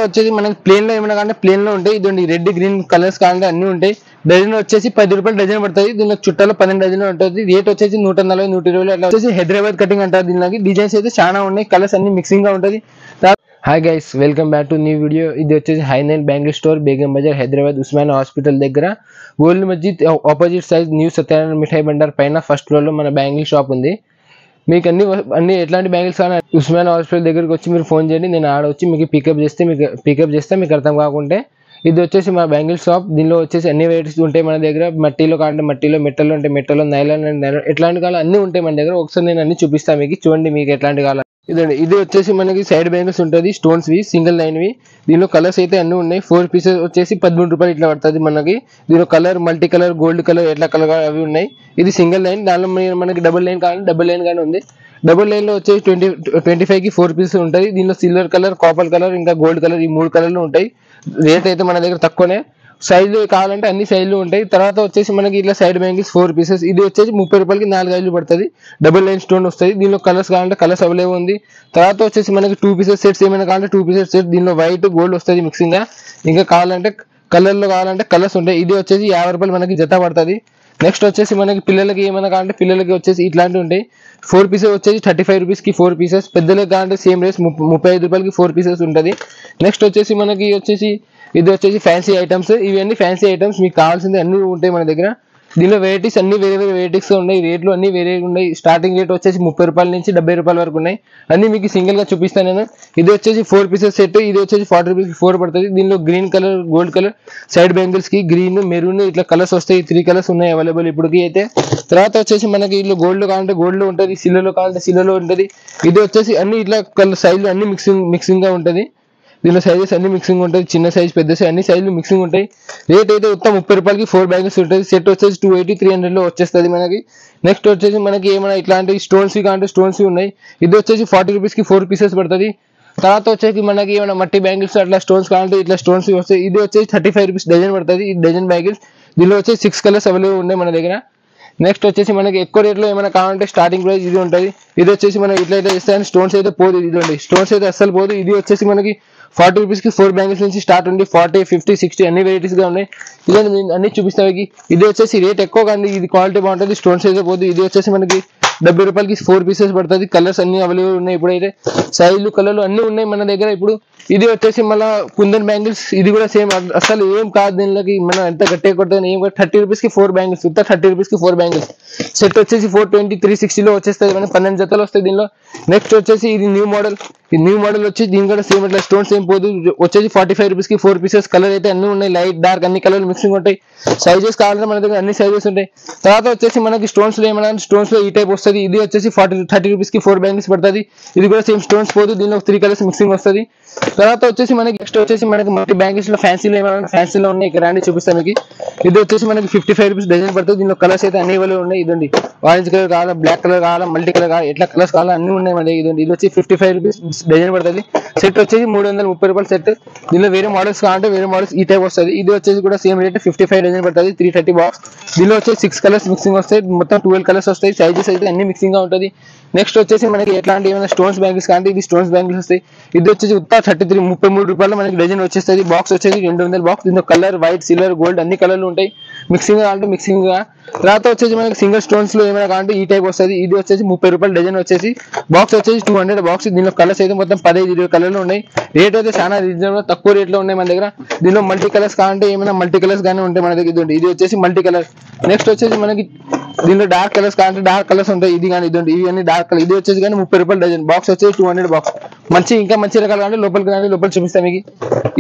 వచ్చేసి మనకి ప్లేన్ లో ఏమైనా కానీ ప్లేన్ లో ఉంటాయి. ఇదండి రెడ్ గ్రీన్ కలర్స్ కావాలంటే అన్ని ఉంటాయి. డజన్ వచ్చేసి 10 రూపాయలు డజన్ పడుతుంది. దీనిలో చుట్టాలో 12 డజన్ ఉంటుంది. రేట్ వచ్చేసి 140 120 అట్లా వచ్చేసి హైదరాబాద్ కటింగ్ అంటారు. దీనికి డిజైన్స్ అయితే చాలా ఉన్నాయి, కలర్స్ అన్ని మిక్సింగ్ గా ఉంటుంది. Hi guys, welcome back to new video. ఇది వచ్చేసి high nine bangle store, Begum Bazaar, Hyderabad, Osmania hospital దగ్గర, gold Masjid opposite side, new Satyanarayana Mithai Bhandar పైన ఫస్ట్ ఫ్లోర్ లో మన బ్యాంగిల్ షాప్ ఉంది. మీకు అన్ని ఎట్లాంటి బ్యాంగిల్స్ కానీ ఉస్మానియా హాస్పిటల్ దగ్గరికి వచ్చి మీరు ఫోన్ చేయండి. నేను ఆడ వచ్చి మీకు పికప్ చేస్తే మీకు అర్థం కాకుంటే. ఇది వచ్చేసి మా బ్యాంగిల్ షాప్. దీనిలో వచ్చేసి అన్ని వెరైటీస్ ఉంటాయి మన దగ్గర. మట్టిలో కావాలంటే మట్టిలో, మెట్టలో అంటే మెట్టలో, నైలాన్ అంటే నైలాన్, ఎట్లాంటి కావాలి అన్ని ఉంటాయి మన దగ్గర. ఒకసారి నేను అన్ని చూపిస్తాను మీకు, చూడండి మీకు ఎట్లాంటి కావాలి. ఇదండి, ఇది వచ్చేసి మనకి సైడ్ బ్యాంగిల్స్ ఉంటుంది, స్టోన్స్ వి, సింగిల్ లైన్ వి. దీనిలో కలర్స్ అయితే అన్ని ఉన్నాయి. 4 పీసెస్ వచ్చేసి 13 రూపాయలు ఇట్లా పడుతుంది మనకి. దీనిలో colour, multi colour, gold colour, ఎట్లా కలర్ అవి ఉన్నాయి. ఇది సింగిల్ లైన్. దానిలో మనకి డబుల్ లైన్ కావాలంటే డబుల్ లైన్ కానీ ఉంది. డబుల్ లైన్ లో వచ్చేసి 25 కి 4 పీసెస్ ఉంటుంది. దీనిలో సిల్వర్ కలర్, కాపర్ కలర్, ఇంకా గోల్డ్ కలర్, ఈ 3 కలర్లు ఉంటాయి. రేట్ అయితే మన దగ్గర తక్కువనే. సైజు కావాలంటే అన్ని సైజులు ఉంటాయి. తర్వాత వచ్చేసి మనకి ఇట్లా సైడ్ బ్యాంగిల్స్ 4 పీసెస్. ఇది వచ్చేసి 30 రూపాయలకి 4 ఐదులు పడుతుంది. డబుల్ లైన్ స్టోన్ వస్తుంది. దీనిలో కలర్స్ కావాలంటే కలర్స్ అవైలబుల్ ఉంది. తర్వాత వచ్చేసి మనకి 2 పీసెస్ సెట్స్ ఏమైనా కావాలంటే 2 పీసెస్ సెట్. దీనిలో వైట్, గోల్డ్ వస్తుంది మిక్సింగ్ గా. ఇంకా కావాలంటే కలర్లో కావాలంటే కలర్స్ ఉంటాయి. ఇది వచ్చేసి 50 రూపాయలు మనకి జత పడుతుంది. నెక్స్ట్ వచ్చేసి మనకి పిల్లలకి ఏమైనా కావాలంటే పిల్లలకి వచ్చేసి ఇట్లాంటివి ఉంటాయి. 4 పీసెస్ వచ్చేసి 35 రూపీస్ కి 4 పీసెస్. పెద్దలకు కావాలంటే సేమ్ రేస్ 35 రూపాయలకి 4 పీసెస్ ఉంటుంది. నెక్స్ట్ వచ్చేసి మనకి ఇది వచ్చేసి ఫ్యాన్సీ ఐటమ్స్. ఇవన్నీ ఫ్యాన్సీ ఐటమ్స్, మీకు కావాల్సింది అన్ని ఉంటాయి మన దగ్గర. దీనిలో వెరైటీస్ అన్ని వేరే వెరైటీస్ ఉన్నాయి. రేట్లు అన్ని వేరే ఉన్నాయి. స్టార్టింగ్ రేట్ వచ్చేసి 30 రూపాయల నుంచి 70 రూపాయల వరకు ఉన్నాయి. అన్ని మీకు సింగిల్ గా చూపిస్తాను నేను. ఇది వచ్చేసి 4 పీసెస్ సెట్. ఇది వచ్చేసి 40 రూపీస్ 4 పడుతుంది. దీనిలో green colour, gold colour, side bangles కి గ్రీన్, మెరూన్ ఇట్లా కలర్స్ వస్తాయి. 3 కలర్స్ ఉన్నాయి అవైలబుల్ ఇప్పటికి అయితే. తర్వాత వచ్చేసి మనకి ఇల్లు గోల్డ్ కావాలంటే గోల్డ్ లో ఉంటుంది, సిల్వర్ లో కావాలంటే సిల్వర్ లో ఉంటుంది. ఇది వచ్చేసి అన్ని ఇట్లా సైజులు అన్ని మిక్సింగ్ గా ఉంటుంది. దీనిలో సైజెస్ అన్ని మిక్సింగ్ ఉంటాయి. చిన్న సైజ్, పెద్ద సైజ్, అన్ని సైజులు మిక్సింగ్ ఉంటాయి. రేట్ అయితే మొత్తం 30 రూపాయలకి 4 బ్యాంగిల్స్ ఉంటుంది. సెట్ వచ్చేసి 280 300 లో వచ్చేస్తుంది మనకి. నెక్స్ట్ వచ్చేసి మనకి ఏమైనా ఇట్లాంటి స్టోన్స్ కావాలంటే స్టోన్స్ ఉన్నాయి. ఇది వచ్చేసి 40 రూపీస్ కి 4 పీసెస్ పడుతుంది. తర్వాత వచ్చేసి మనకి ఏమైనా మట్టి బ్యాంగిల్స్ అట్లా స్టోన్స్ కావాలంటే ఇట్లా స్టోన్స్ వస్తాయి. ఇది వచ్చేసి 35 రూపీస్ డజన్ పడుతుంది. ఈ డజన్ బ్యాంగిల్స్. దీనిలో వచ్చేసి 6 కలర్స్ అవైలబుల్ ఉన్నాయి మన దగ్గర. నెక్స్ట్ వచ్చేసి మనకి ఎక్కువ రేట్లో ఏమైనా కావాలంటే స్టార్టింగ్ ప్రైస్ ఇది ఉంటుంది. ఇది వచ్చేసి మనం ఇట్లయితే ఇస్తాయని స్టోన్స్ అయితే పోదు. ఇదండి, స్టోన్స్ అయితే అస్సలు పోదు. ఇది వచ్చేసి మనకి 40 రూపీస్ కి 4 బ్యాంగిల్స్ నుంచి స్టార్ట్ ఉంది. 40, 50, 60 అన్ని వెరైటీస్ గా ఉన్నాయి. ఇదండి, అన్ని చూపిస్తాయి. ఇది వచ్చేసి రేట్ ఎక్కువ కానీ ఇది క్వాలిటీ బాగుంటుంది. స్టోన్స్ అయితే పోదు. ఇది వచ్చేసి మనకి 70 రూపాయలకి 4 పీసెస్ పడుతుంది. కలర్స్ అన్ని అవైలబుల్ ఉన్నాయి. ఇప్పుడైతే సైజులు, కలర్లు అన్ని ఉన్నాయి మన దగ్గర. ఇప్పుడు ఇది వచ్చేసి మళ్ళీ కుందన్ బ్యాంగిల్స్. ఇది కూడా సేమ్, అసలు ఏం కాదు. దీనిలోకి మనం ఎంత గట్టిగా కొడుతుంది ఏం 30 రూపీస్ కి 4 బ్యాంగిల్స్. 30 రూపీస్ కి 4 బ్యాంగిల్స్. సెట్ వచ్చేసి 420 360 లో వచ్చేస్తుంది. మనకి 12 జతలు వస్తాయి దీనిలో. నెక్స్ట్ వచ్చేసి ఇది న్యూ మోడల్. ఈ న్యూ మోడల్ వచ్చి దీని కూడా సేమ్ ఇట్లా స్టోన్స్ ఏం పోదు. వచ్చేసి 45 రూపీస్ కి 4 పీసెస్. కలర్ అయితే అన్ని ఉన్నాయి, లైట్ డార్క్ అన్ని కలర్లు మిక్సింగ్ ఉంటాయి. సైజెస్ కావాలంటే మన దగ్గర అన్ని సైజెస్ ఉంటాయి. తర్వాత వచ్చేసి మనకి స్టోన్స్ లో ఏమైనా స్టోన్స్ లో ఈ టైప్ వస్తుంది. ఇది వచ్చేసి 30 రూపీస్ కి 4 బ్యాంగిల్స్ పడుతుంది. ఇది కూడా సేమ్ స్టోన్స్ పోదు. దీనిలో 3 కలర్స్ మిక్సింగ్ వస్తుంది. తర్వాత వచ్చేసి మనకి నెక్స్ట్ వచ్చేసి మనకి మల్టీ బ్యాంగిల్స్ లో ఫ్యాన్సీలో ఏమైనా ఫ్యాన్సీలో ఉన్నాయి. ఇక్కడ రండి చూపిస్తాను మీకు. ఇది వచ్చేసి మనకి 55 రూపీస్ డజన్ పడుతుంది. దీనిలో కలర్స్ అయితే అన్ని అవైలబుల్ ఉన్నాయి. ఇదండి, ఆరెంజ్ కలర్ కావాలా, బ్లాక్ కలర్ కావాలా, మల్టీ కలర్ కావాలా, ఎట్లా కలర్స్ కావాలా అన్ని ఉన్నాయి మన దగ్గర. ఇదండి, ఇది వచ్చి 55 రూపీస్ డజన్ పడుతుంది. సెట్ వచ్చేసి 330 రూపాయలు సెట్. దీనిలో వేరే మోడల్స్ కావాలంటే వేరే మోడల్స్ ఈ టైప్ వస్తుంది. ఇది వచ్చేసి కూడా సేమ్ రేట్ 55 డజన్ పడుతుంది. 330 బాక్స్. దీనిలో వచ్చేసి 6 కలర్స్ మిక్సింగ్ వస్తాయి. మొత్తం 12 కలర్స్ వస్తాయి. సైజెస్ అయితే అన్ని మిక్సింగ్ గా ఉంటుంది. నెక్స్ట్ వచ్చేసి మనకి ఎట్లాంటి ఏమైనా స్టోన్స్ బ్యాంగిల్స్ కావాలంటే ఇది స్టోన్స్ బ్యాంగిల్స్ వస్తాయి. ఇది వచ్చేసి 33 రూపాయలు మనకి డజన్ వచ్చేస్తుంది. బాక్స్ వచ్చేసి 200 బాక్స్. దీనిలో కలర్, వైట్, సిల్వర్, గోల్డ్ అన్ని కలర్లు ఉంటాయి. మిక్సింగ్ కావాలంటే మిక్సింగ్ గా. తర్వాత వచ్చేసి మనకి సింగిల్ స్టోన్స్ లో ఏమైనా కావాలంటే ఈ టైప్ వస్తుంది. ఇది వచ్చేసి 30 రూపాయలు డజన్ వచ్చేసి. బాక్స్ వచ్చేసి 200 బాక్స్. దీనిలో కలర్స్ అయితే మొత్తం 15-20 కలర్లు ఉన్నాయి. రేట్ అయితే చాలా రీజనబుల్, తక్కువ రేట్ లో ఉన్నాయి మన దగ్గర. దీనిలో మల్టీ కలర్స్ కావాలంటే ఏమైనా మల్టీ కలర్స్ గానీ ఉంటాయి మన దగ్గర. ఇది వచ్చేసి మల్టీ కలర్. నెక్స్ట్ వచ్చేసి మనకి దీనిలో డార్క్ కలర్స్ కావాలంటే డార్క్ కలర్స్ ఉంటాయి. ఇది కానీ ఇదండి, ఇవి అన్ని డార్క్ కలర్. ఇది వచ్చేసి కానీ 30 రూపాయలు డజన్. బాక్స్ వచ్చేసి 200 బాక్స్. ఇంకా మంచి రకాలు అంటే లోపలికి కానీ లోపల చూపిస్తాం మీకు.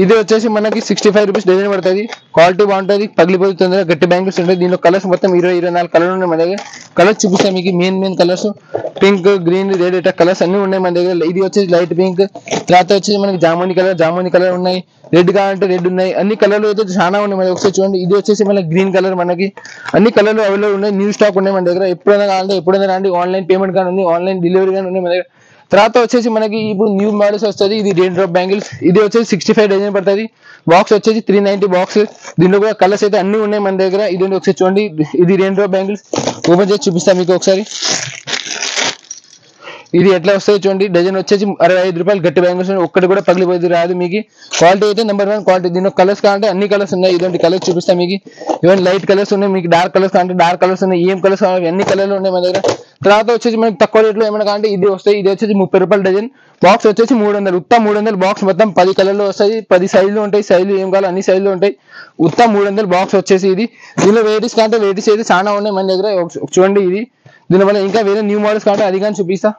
ఇది వచ్చేసి మనకి 65 రూపీస్ డజన్ పడుతుంది. క్వాలిటీ బాగుంటుంది, పగిలిపోతుంది, గట్టి బ్యాంగిల్స్ ఉంటాయి. దీనిలో కలర్స్ మొత్తం 20-24 కలర్లు ఉన్నాయి మన దగ్గర. కలర్స్ చూపిస్తాం మీకు. Main colours pink, green, red ఇట్లా కలర్స్ అన్ని ఉన్నాయి మన దగ్గర. ఇది వచ్చేసి లైట్ పింక్. తర్వాత వచ్చేసి మనకి జాముని కలర్ ఉన్నాయి. రెడ్ కావాలంటే రెడ్ ఉన్నాయి. అన్ని కలర్లు అయితే చాలా ఉన్నాయి మన. ఒకసారి చూడండి. ఇది వచ్చేసి మనకి గ్రీన్ కలర్. మనకి అన్ని కలర్లు అవైలబుల్ ఉన్నాయి. న్యూ స్టాక్ ఉన్నాయి మన దగ్గర. ఎప్పుడైనా కావాలంటే ఎప్పుడైనా రండి. ఆన్లైన్ పేమెంట్ కానీ ఉంది, ఆన్లైన్ డెలివరీ కానీ ఉన్నాయి మన దగ్గర. తర్వాత వచ్చేసి మనకి ఇప్పుడు న్యూ మోడల్స్ వస్తుంది. ఇది రెయిన్ డ్రాప్ బ్యాంగిల్స్. ఇది వచ్చేసి 65 డజన్ పడుతుంది. బాక్స్ వచ్చేసి 390 బాక్స్. దీనిలో కూడా కలర్స్ అయితే అన్ని ఉన్నాయి మన దగ్గర. ఇది ఒకసారి చూడండి. ఇది రెయిన్ డ్రాప్ బ్యాంగిల్స్. ఓపెన్ చేసి చూపిస్తాను మీకు ఒకసారి. ఇది ఎట్లా వస్తాయి చూడండి, డజన్ వచ్చేసి 65 రూపాయలు. గట్టి బ్యాంగిల్స్ ఒక్కటి కూడా పగిలిపోయింది రాదు మీకు. క్వాలిటీ అయితే నెంబర్ 1 క్వాలిటీ. దీనిలో కలర్స్ కావాలంటే అన్ని కలర్స్ ఉన్నాయి. ఇదండి కలర్స్ చూపిస్తాను మీకు. ఇవన్నీ లైట్ కలర్స్ ఉన్నాయి, మీకు డార్క్ కలర్స్ కావాలంటే డార్క్ కలర్స్ ఉన్నాయి, ఏం కలర్స్ కావాలి అన్ని కలర్లు ఉన్నాయి మన దగ్గర. తర్వాత వచ్చేసి మనకి తక్కువ రేట్లో ఏమైనా కావాలంటే ఇది వస్తాయి. ఇది వచ్చేసి 30 రూపాయలు డజన్. బాక్స్ వచ్చేసి 300, ఉత్తా 300 బాక్స్. మొత్తం 10 కలర్లు వస్తాయి, 10 సైజులు ఉంటాయి. సైజులు ఏం కావాలి అన్ని సైజులు ఉంటాయి. ఉత్తా 300 బాక్స్ వచ్చేసి ఇది. దీనిలో వెరైటీస్ కావాలంటే వెరైటీస్ అయితే చాలా ఉన్నాయి మన దగ్గర. చూడండి ఇది. దీనివల్ల ఇంకా వేరే న్యూ మోడల్స్ కావాలంటే అది కానీ చూపిస్తా.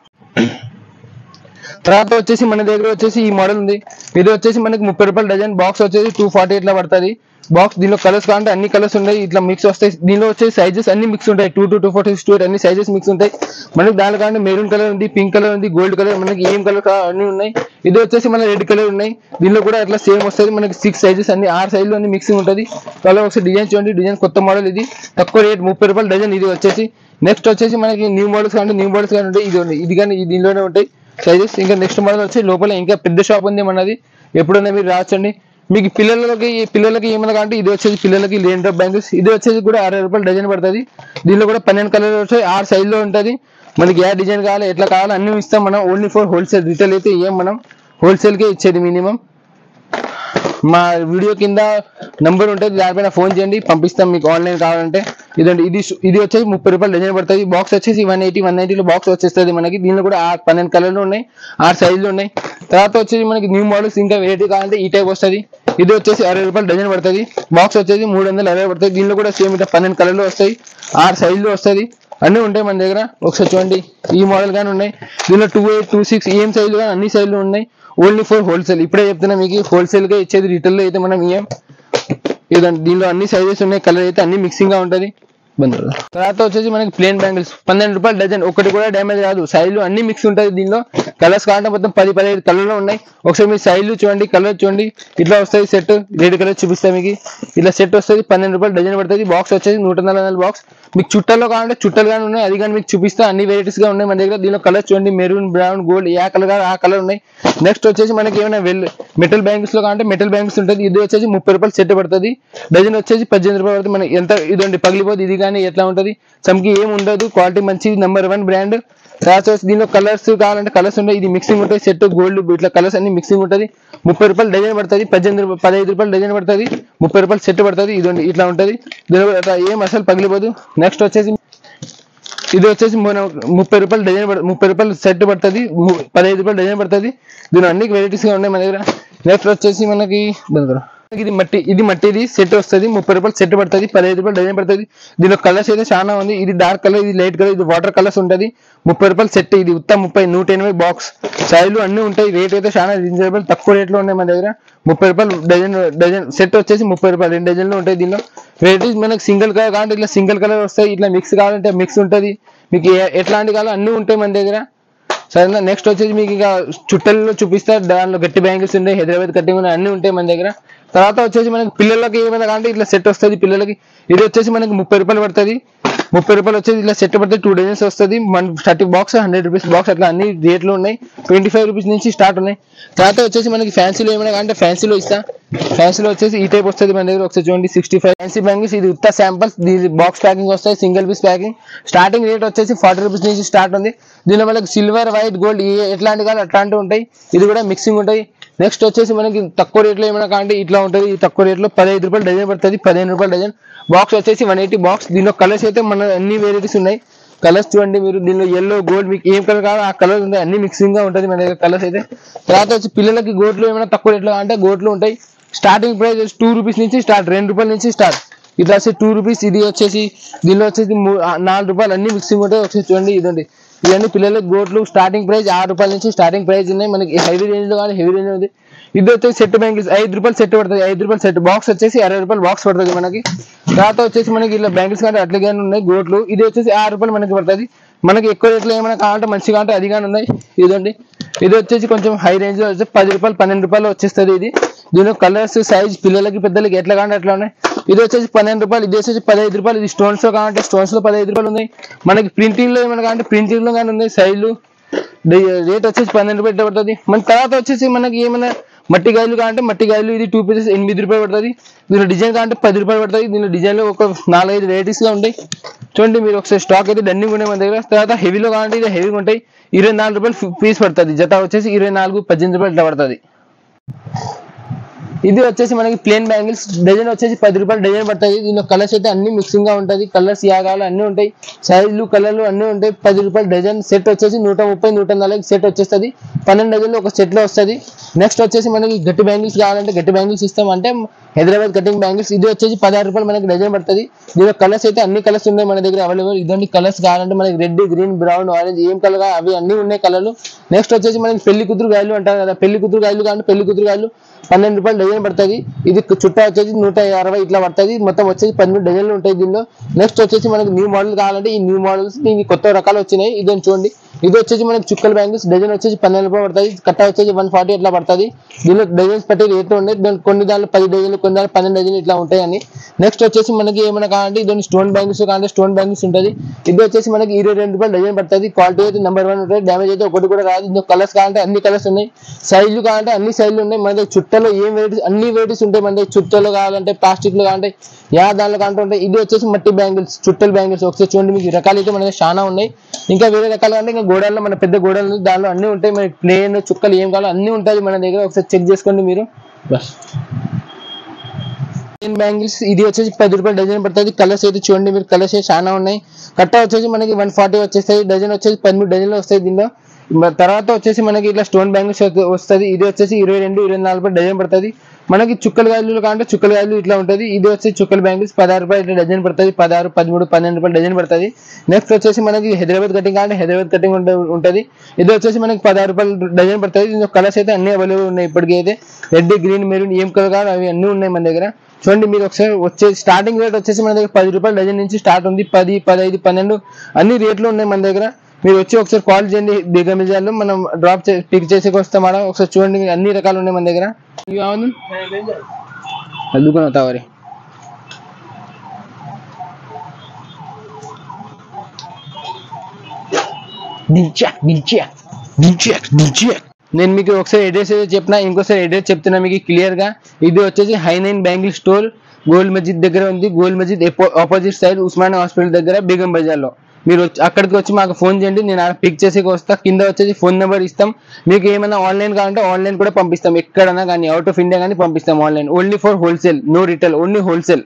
తర్వాత వచ్చేసి మన దగ్గర వచ్చేసి ఈ మోడల్ ఉంది. ఇది వచ్చేసి మనకి 30 రూపాయలు డజన్. బాక్స్ వచ్చేసి 248 లా పడుతుంది బాక్స్. దీనిలో కలర్స్ కావాలంటే అన్ని కలర్స్ ఉన్నాయి, ఇట్లా మిక్స్ వస్తాయి. దీనిలో వచ్చేసి సైజెస్ అన్ని మిక్స్ ఉంటాయి, 2 to 240, 2 అన్ని సైజెస్ మిక్స్ ఉంటాయి మనకి. దాని కావాలంటే మెరూన్ కలర్ ఉంది, పింక్ కలర్ ఉంది, గోల్డ్ కలర్, మనకి ఏం కలర్ అన్ని ఉన్నాయి. ఇది వచ్చేసి మన రెడ్ కలర్ ఉన్నాయి. దీనిలో కూడా అట్లా సేమ్ వస్తుంది మనకి. 6 సైజెస్ అన్ని 6 సైజులు అన్ని మిక్సింగ్ ఉంటుంది. కలర్ ఒకసారి డిజైన్ చూడండి, డిజైన్ కొత్త మోడల్ ఇది. తక్కువ రేట్ 30 రూపాయలు డజన్ ఇది వచ్చేసి. నెక్స్ట్ వచ్చేసి మనకి న్యూ మోడల్స్ కావాలంటే న్యూ మోడల్స్ కానీ ఉంటాయి. ఇది కానీ దీనిలోనే ఉంటాయి సైజెస్. ఇంకా నెక్స్ట్ మోడల్ వచ్చి లోపల ఇంకా పెద్ద షాప్ ఉంది మనది, ఎప్పుడైనా మీరు రావచ్చండి. మీకు పిల్లలకి ఏమైనా కావాలంటే ఇది వచ్చేసి పిల్లలకి లేన్ డ్రాప్ బ్యాంగిల్స్. ఇది వచ్చేసి కూడా 60 రూపాయలు డజన్ పడుతుంది. దీనిలో కూడా 12 కలర్ వచ్చాయి, 6 సైజులో ఉంటుంది. మనకి ఏ డిజైన్ కావాలి ఎట్లా కావాలి అన్ని ఇస్తాం మనం. ఓన్లీ ఫర్ హోల్సేల్, రిటైల్ అయితే ఏం మనం హోల్సేల్కే ఇచ్చేది మినిమం. మా వీడియో కింద నంబర్ ఉంటుంది, దానిపైన ఫోన్ చేయండి, పంపిస్తాం మీకు ఆన్లైన్ కావాలంటే. ఇదండి ఇది వచ్చేసి 30 రూపాయలు డజన్ పడుతుంది. బాక్స్ వచ్చేసి 180-190లో బాక్స్ వచ్చేస్తుంది మనకి. దీనిలో కూడా 12 కలర్లు ఉన్నాయి, 6 సైజులు ఉన్నాయి. తర్వాత వచ్చేసి మనకి న్యూ మోడల్స్ ఇంకా వెరైటీ కావాలంటే ఈ టైప్ వస్తుంది. ఇది వచ్చేసి 60 రూపాయలు డజన్ పడుతుంది. బాక్స్ వచ్చేసి 360 పడుతుంది. దీనిలో కూడా సేమ్ ఇట్లా 12 కలర్లు వస్తాయి, 6 సైజులు వస్తుంది. అన్నీ ఉంటాయి మన దగ్గర. ఒకసారి చూడండి ఈ మోడల్ కానీ ఉన్నాయి. దీనిలో 28, 26 ఏం సైజులు కానీ అన్ని సైజులు ఉన్నాయి. Only for wholesale. ఇప్పుడే చెప్తున్నా మీకు, హోల్సేల్గా ఇచ్చేది, రిటైల్లో అయితే మనం ఏం ఇదండి. దీనిలో అన్ని సైజెస్ ఉన్నాయి, కలర్ అయితే అన్ని మిక్సింగ్గా ఉంటుంది. తర్వాత వచ్చేసి మనకి ప్లేన్ బ్యాంగిల్స్ 12 రూపాయలు డజన్. ఒకటి కూడా డ్యామేజ్ రాదు, సైజులు అన్ని మిక్స్ ఉంటుంది. దీనిలో కలర్స్ కావాలంటే మొత్తం 10-15 కలర్లు ఉన్నాయి. ఒకసారి మీరు సైజులు చూడండి, కలర్ చూడండి. ఇట్లా వస్తుంది సెట్, రెడ్ కలర్ చూపిస్తాను మీకు. ఇట్లా సెట్ వస్తుంది, 12 రూపాయలు డజన్ పడుతుంది. బాక్స్ వచ్చేసి 140 బాక్స్. మీకు చుట్టాల్లో కావాలంటే చుట్టాలు కానీ ఉన్నాయి, అది కానీ మీకు చూపిస్తా. అన్ని వెరైటీస్ గా ఉన్నాయి మన దగ్గర. దీనిలో కలర్ చూడండి, మెరూన్, బ్రౌన్, గోల్డ్, ఏ కలర్ కావాలి ఆ కలర్ ఉన్నాయి. నెక్స్ట్ వచ్చేసి మనకి ఏమైనా మెటల్ బ్యాంగిల్స్ లో కావాలంటే మెటల్ బ్యాంగిల్స్ ఉంటుంది. ఇది వచ్చేసి 30 రూపాయలు సెట్ పడుతుంది. డజన్ వచ్చేసి 18 రూపాయలు పడుతుంది. మనకి ఎంత ఇదండి పగిలిపోతుంది. ఇది కానీ ఎట్లా ఉంటుంది, చమ్కి ఏం ఉండదు, క్వాలిటీ మంచిది, నెంబర్ 1 బ్రాండ్. తర్వాత దీనిలో కలర్స్ కావాలంటే కలర్స్ ఉంటాయి. ఇది మిక్సింగ్ ఉంటుంది, సెట్ గోల్డ్ ఇట్లా కలర్స్ అన్ని మిక్సింగ్ ఉంటుంది. 30 రూపాయలు డజన్ పడుతుంది. 15 రూపాయలు డజన్ పడుతుంది. 30 రూపాయలు సెట్ పడుతుంది. ఇది ఇట్లా ఉంటుంది. దీనిలో ఏం అసలు పగిలిపోదు. నెక్స్ట్ వచ్చేసి ఇది వచ్చేసి 30 రూపాయలు డజన్ 30 రూపాయలు సెట్ పడుతుంది. 15 రూపాయలు డజన్ పడుతుంది. దీని అన్ని వెరైటీస్ గా ఉన్నాయి మన దగ్గర. నెక్స్ట్ వచ్చేసి మనకి ఇది మట్టిది సెట్ వస్తుంది. 30 రూపాయలు సెట్ పడుతుంది. 15 రూపాయలు డజన్ పడుతుంది. దీనిలో కలర్స్ అయితే చాలా ఉంది. ఇది డార్క్ కలర్, ఇది లైట్ కలర్, ఇది వాటర్ కలర్స్ ఉంటుంది. 30 రూపాయలు సెట్. ఇది ఉత్త 180 బాక్స్. సైజులు అన్ని ఉంటాయి. రేట్ అయితే చాలా రీజనబుల్, తక్కువ రేట్లో ఉన్నాయి మన దగ్గర. 30 రూపాయలు డజన్ సెట్ వచ్చేసి 30 రూపాయలు 2 డజన్లు ఉంటాయి. దీనిలో వెరైటీస్ మనకి సింగిల్ కలర్ కావాలంటే ఇట్లా సింగిల్ కలర్ వస్తాయి, ఇట్లా మిక్స్ కావాలంటే మిక్స్ ఉంటుంది. మీకు ఎట్లాంటి కావాలో అన్నీ ఉంటాయి మన దగ్గర. సరేనా. నెక్స్ట్ వచ్చేసి మీకు ఇంకా చుట్టల్లో చూపిస్తా. దానిలో గట్టి బ్యాంగిల్స్ ఉన్నాయి, హైదరాబాద్ కట్టింగ్ ఉన్నాయి, అన్ని ఉంటాయి మన దగ్గర. తర్వాత వచ్చేసి మనకి పిల్లలకి ఏమైనా కావాలంటే ఇట్లా సెట్ వస్తుంది పిల్లలకి. ఇది వచ్చేసి మనకి 30 రూపాయలు పడుతుంది. 30 రూపాయలు వచ్చేసి ఇట్లా సెట్ పడుతుంది. 2 డజన్స్ వస్తుంది. 30 బాక్స్, 100 రూపీస్ బాక్స్, అట్లా అన్ని రేట్లు ఉన్నాయి. 25 రూపీస్ నుంచి స్టార్ట్ ఉన్నాయి. తర్వాత వచ్చేసి మనకి ఫ్యాన్సీలో ఏమైనా కావాలంటే ఫ్యాన్సీలో ఇస్తా. ఫ్యాన్సీలో వచ్చేసి ఈ టైప్ వస్తుంది మన దగ్గర. ఒకసారి చూడండి, 65 ఫ్యాన్సీ బ్యాంగిల్స్. ఇది ఉత్త శాంపుల్స్, దీని బాక్స్ ప్యాకింగ్ వస్తాయి, single piece packing. Starting rate వచ్చేసి 40 రూపీస్ నుంచి స్టార్ట్ ఉంది. దీనిలో మనకి సిల్వర్, వైట్, గోల్డ్ ఎట్లాంటి కావాలి అట్లాంటివి ఉంటాయి. ఇది కూడా మిక్సింగ్ ఉంటాయి. నెక్స్ట్ వచ్చేసి మనకి తక్కువ రేట్లో ఏమైనా కావాలంటే ఇట్లా ఉంటుంది. ఈ తక్కువ రేట్లో 15 రూపాయలు డజన్ పడుతుంది. 15 రూపాయలు డజన్. బాక్స్ వచ్చేసి 180 బాక్స్. దీనిలో కలర్స్ అయితే మన అన్ని వెరైటీస్ ఉన్నాయి. కలర్స్ చూడండి మీరు. దీనిలో ఎల్లో, గోల్డ్, మీకు ఏం కలర్ కావాలో ఆ కలర్ ఉంటాయి. అన్ని మిక్సింగ్ గా ఉంటుంది మన దగ్గర కలర్స్ అయితే. తర్వాత వచ్చి పిల్లలకి గోట్లు ఏమైనా తక్కువ రేట్లో అంటే గోట్లు ఉంటాయి. స్టార్టింగ్ ప్రైస్ 2 రూపీస్ నుంచి స్టార్ట్, 2 రూపాయల నుంచి స్టార్ట్. ఇట్లా వచ్చి 2 రూపీస్. ఇది వచ్చేసి దీనిలో వచ్చేసి 4 రూపాయలు, అన్ని మిక్సింగ్ ఉంటాయి. ఒకసారి చూడండి, ఇదండి. ఇవన్నీ పిల్లలకి గోట్లు. స్టార్టింగ్ ప్రైస్ 6 రూపాయల నుంచి స్టార్టింగ్ ప్రైస్ ఉన్నాయి. మనకి హెవీ రేంజ్ లో కానీ హెవీ రేంజ్ ఉంది. ఇది వచ్చేసి సెట్ బ్యాంగిల్స్ 5 రూపాయలు సెట్ పడుతుంది. 5 రూపాయలు సెట్. బాక్స్ వచ్చేసి 60 రూపాయలు బాక్స్ పడుతుంది మనకి. తర్వాత వచ్చేసి మనకి ఇలా బ్యాంగిల్స్ కానీ అట్లాగే ఉన్నాయి గోట్లు. ఇది వచ్చేసి 6 రూపాయలు మనకి పడుతుంది. మనకి ఎక్కువ రేట్లో ఏమైనా కావాలంటే మంచిగా అంటే అది కానీ ఉన్నాయి. ఇదండి. ఇది వచ్చేసి కొంచెం హై రేంజ్ లో వచ్చి 10 రూపాయలు 12 రూపాయలు వచ్చేస్తుంది. ఇది దీనిలో కలర్స్, సైజ్, పిల్లలకి పెద్దలకి ఎట్లా కావాలంటే అట్లా ఉన్నాయి. ఇది వచ్చేసి 12 రూపాయలు. ఇది వచ్చేసి 15 రూపాయలు. ఇది స్టోన్స్ లో కావాలంటే స్టోన్స్ లో 15 రూపాయలు ఉన్నాయి. మనకి ప్రింటింగ్ లో ఏమైనా కావాలంటే ప్రింటింగ్ లో కానీ ఉన్నాయి. సైజులు రేట్ వచ్చేసి 12 రూపాయలు పడుతుంది. మన తర్వాత వచ్చేసి మనకి ఏమైనా మట్టి గాయలు కావాలంటే మట్టి గాయలు. ఇది 2 పీసెస్ 8 రూపాయలు పడుతుంది. దీనిలో డిజైన్ కావాలంటే 10 రూపాయలు పడుతుంది. దీనిలో డిజైన్ లో ఒక 4-5 వెరైటీస్ గా ఉంటాయి. చూడండి మీరు ఒకసారి స్టాక్ అయితే రన్నింగ్ ఉన్నాయి మన దగ్గర. తర్వాత హెవీలో కావాలంటే ఇది హెవీగా ఉంటాయి, 24 రూపాయలు పీస్ పడుతుంది. జత వచ్చేసి 24, 18 రూపాయలు ఇట్లా పడుతుంది. ఇది వచ్చేసి మనకి ప్లేన్ బ్యాంగిల్స్, డజన్ వచ్చేసి 10 రూపాయలు డజన్ పడుతుంది. దీనిలో కలర్స్ అయితే అన్ని మిక్సింగ్ గా ఉంటుంది, కలర్స్ యాగాలు అన్ని ఉంటాయి, సైజులు కలర్లు అన్ని ఉంటాయి. 10 రూపాయలు డజన్. సెట్ వచ్చేసి 130, 140 సెట్ వచ్చేస్తుంది. 12 డజన్లు ఒక సెట్ లో వస్తుంది. నెక్స్ట్ వచ్చేసి మనకి గట్టి బ్యాంగిల్స్ కావాలంటే గట్టి బ్యాంగిల్స్ ఇస్తాం, అంటే హైదరాబాద్ కటింగ్ బ్యాంగిల్స్. ఇది వచ్చేసి 16 రూపాయలు మనకి డజన్ పడుతుంది. దీనిలో కలర్స్ అయితే అన్ని కలర్స్ ఉన్నాయి మన దగ్గర అవైలబుల్. ఇదండి కలర్స్ కావాలంటే మనకి రెడ్, గ్రీన్, బ్రౌన్, ఆరెంజ్ ఏం కలర్ అవి అన్ని ఉన్నాయి కలర్లు. నెక్స్ట్ వచ్చేసి మనకి పెళ్లి కూతురు గాయలు అంటారు కదా, పెళ్లి కూతురు గాయలు కావాలంటే పెళ్లి కూతురు గాయలు 12 రూపాయలు డజన్ పడుతుంది. ఇది చుట్టా వచ్చేసి 160 ఇట్లా పడుతుంది. మొత్తం వచ్చేసి 13 డజన్లు ఉంటాయి దీనిలో. నెక్స్ట్ వచ్చేసి మనకి న్యూ మోడల్ కావాలంటే ఈ న్యూ మోడల్స్ ఇవి కొత్త రకాలు వచ్చినాయి. ఇదని చూడండి, ఇది వచ్చేసి మనకి చుక్కల బ్యాంగిల్స్, డజన్ వచ్చేసి 12 రూపాయలు పడుతుంది. కట్ట వచ్చేసి 140 ఇట్లా పడుతుంది. దీనిలో డజన్స్ పట్టి రేట్లు ఉన్నాయి, కొన్ని దాంట్లో 10 డజన్లు, కొన్ని దాంట్లో 12 డజన్లు ఇట్లా ఉంటాయని. నెక్స్ట్ వచ్చేసి మనకి ఏమైనా కావాలంటే ఇదని స్టోన్ బ్యాంగిల్స్ కావాలంటే స్టోన్ బ్యాంగిల్స్ ఉంటుంది. ఇది వచ్చేసి మనకి 22 రూపాయలు డజన్ పడుతుంది. క్వాలిటీ అయితే నెంబర్ 1 ఉంటుంది, డ్యామేజ్ అయితే ఒకటి కూడా రాదు. ఇందులో కలర్స్ కావాలంటే అన్ని కలర్స్ ఉన్నాయి, సైజులు కావాలంటే అన్ని సైజులు ఉన్నాయి మన దగ్గర. చుట్టలో ఏం వెరైటీస్ అన్ని వెరైటీస్ ఉంటాయి మన దగ్గర. చుట్టలు కావాలంటే ప్లాస్టిక్ లో కావాలంటే దానిలో కావాలంటే ఉంటాయి. ఇది వచ్చేసి మట్టి బ్యాంగిల్స్, చుట్టల బ్యాంగిల్స్. ఒకసారి చూడండి, మీకు రకాలు అయితే మన దగ్గర చాలా ఉన్నాయి. ఇంకా వేరే రకాలు అంటే ఇంకా గోడల్లో మన పెద్ద గోడలు దానిలో అన్ని ఉంటాయి. మనకి ప్లేన్ చుక్కలు ఏం కావాలో అన్ని ఉంటాయి మన దగ్గర. ఒకసారి చెక్ చేసుకోండి మీరు. బస్ బ్యాంగిల్స్ ఇది వచ్చేసి 10 రూపాయలు డజన్ పడుతుంది. కలర్స్ అయితే చూడండి మీరు, కలర్స్ అయితే చాలా ఉన్నాయి. కట్ట వచ్చేసి మనకి 140 వచ్చేస్తాయి. డజన్ వచ్చేసి 13 డజన్లు వస్తాయి దీనిలో. తర్వాత వచ్చేసి మనకి ఇట్లా స్టోన్ బ్యాంగిల్స్ వస్తుంది. ఇది వచ్చేసి 22, 24 రూపాయలు డజన్ పడుతుంది. మనకి చుక్కల గాయలు కావాలంటే చుక్కల గాయలు ఇట్లా ఉంటుంది. ఇది వచ్చేసి చుక్కల బ్యాంగిల్స్ 16 రూపాయలు ఇట్లా డజన్ పడుతుంది. 16, 13, 12 రూపాయలు డజన్ పడుతుంది. నెక్స్ట్ వచ్చేసి మనకి హైదరాబాద్ కటింగ్ కావాలంటే హైదరాబాద్ కటింగ్ ఉంటుంది. ఇది వచ్చేసి మనకి 16 రూపాయలు డజన్ పడుతుంది. దీనిలో కలర్స్ అయితే అన్ని అవైలబుల్ ఉన్నాయి ఇప్పటికీ అయితే. రెడ్, గ్రీన్, మెరూన్ ఏం కలర్ కావాలి అవి అన్ని ఉన్నాయి మన దగ్గర. చూడండి మీరు ఒకసారి వచ్చే స్టార్టింగ్ రేట్ వచ్చేసి మన దగ్గర 10 రూపాయలు డజన్ నుంచి స్టార్ట్ ఉంది. 10, 15, 12 అన్ని రేట్లు ఉన్నాయి మన దగ్గర. మీరు వచ్చి ఒకసారి కాల్ చేయండి, బిగా మిజార్లో మనం డ్రాప్ పిక్ చేసేకి వస్తాం మేడం. ఒకసారి చూడండి, అన్ని రకాలు ఉన్నాయి మన దగ్గర. అద్దుకున్నా తావరి నేను మీకు ఒకసారి అడ్రస్ అయితే చెప్పిన, ఇంకోసారి అడ్రస్ చెప్తున్నా మీకు క్లియర్ గా. ఇది వచ్చేసి హైనైన్ బ్యాంగిల్ స్టోర్, గోల్డ్ మస్జిద్ దగ్గర ఉంది. Gold Masjid opposite side Osmania hospital దగ్గర బేగం బజార్ లో. మీరు అక్కడికి వచ్చి మాకు ఫోన్ చేయండి, నేను పిక్ చేసేకి వస్తా. కింద వచ్చేసి ఫోన్ నెంబర్ ఇస్తాం. మీకు ఏమైనా ఆన్లైన్ కావాలంటే ఆన్లైన్ కూడా పంపిస్తాం, ఎక్కడైనా కానీ, అవుట్ ఆఫ్ ఇండియా కానీ పంపిస్తాం online. Only for wholesale, no retail, only wholesale.